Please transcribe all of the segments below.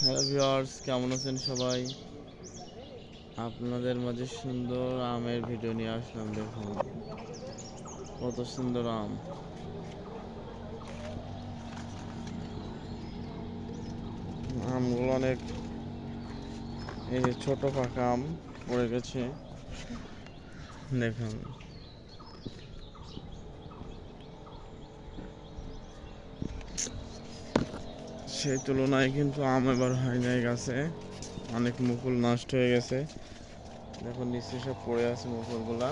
Hello viewers, কেমন আছেন সবাই? আপনাদের মাঝে সুন্দর আমের ভিডিও নিয়ে আসলাম। দেখুন কত সুন্দর আম। আমগুলো অনেক, এই যে ছোট পাকা আম পড়ে গেছে দেখুন। সেই তুলনায় কিন্তু আম এবার হয় নাই গাছে, অনেক মুকুল নষ্ট হয়ে গেছে। দেখুন নিচে সব পড়ে আছে মুকুলগুলা।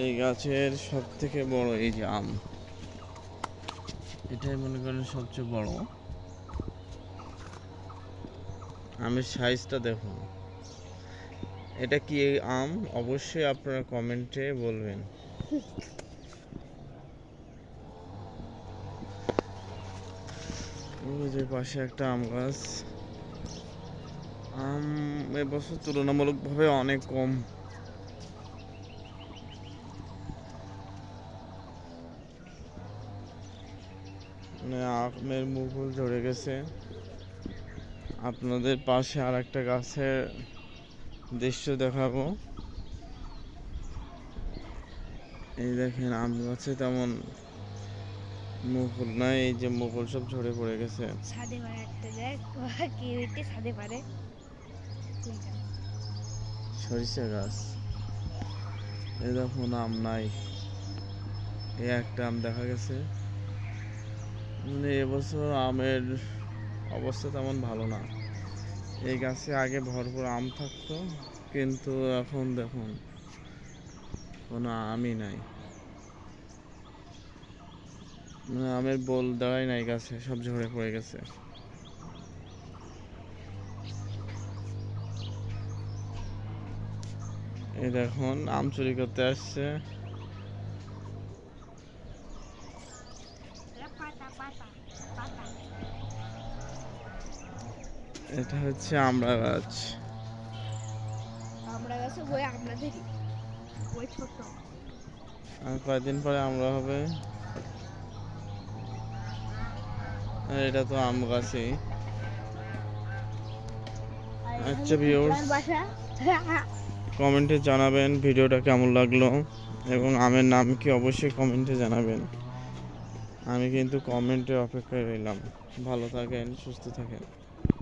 এই গাছের সব থেকে বড় এই যে আম, এটাই মনে করেন সবচেয়ে বড়। আমের সাইজটা দেখুন। এটা কি আম অবশ্যই আপনারা কমেন্টে বলবেন। ওই যে পাশে একটা আম গাছ। আম এবছর তুলনামূলকভাবে অনেক কম। মানে আমের মুকুল ঝরে গেছে। আপনাদের পাশে আর একটা গাছের দৃশ্য দেখাবো। এই দেখেন আম গাছে তেমন মুকুল নাই, এই যে মুকুল সব ঝরে পড়ে গেছে। ছাদে পারে একটা দেখ কি হইতে ছাদে পারে সরিষা গাছ। এই দেখুন আম নাই, এই একটা আম দেখা গেছে। মানে এবছর আমের অবস্থা তেমন ভালো না। এই গাছে আগে ভরপুর আম থাকতো, কিন্তু এখন দেখুন কোনো আমই নাই। মানে আমের বোল দাঁড়ায় নাই গাছে, সব ঝরে পড়ে গেছে। এই দেখুন আম চুরি করতে আসছে। এটা হচ্ছে আমড়া গাছ। আমরা গাছে ওই আমরা দেখি ওই ছোট আর কয়েকদিন পরে আমরা হবে। আর এটা তো আম গাছই। আচ্ছা ভিউয়ার্স, কমেন্টে জানাবেন ভিডিওটা কেমন লাগলো এবং আমের নাম কি অবশ্যই কমেন্টে জানাবেন। আমি কিন্তু কমেন্টে অপেক্ষায় রইলাম। ভালো থাকেন, সুস্থ থাকেন।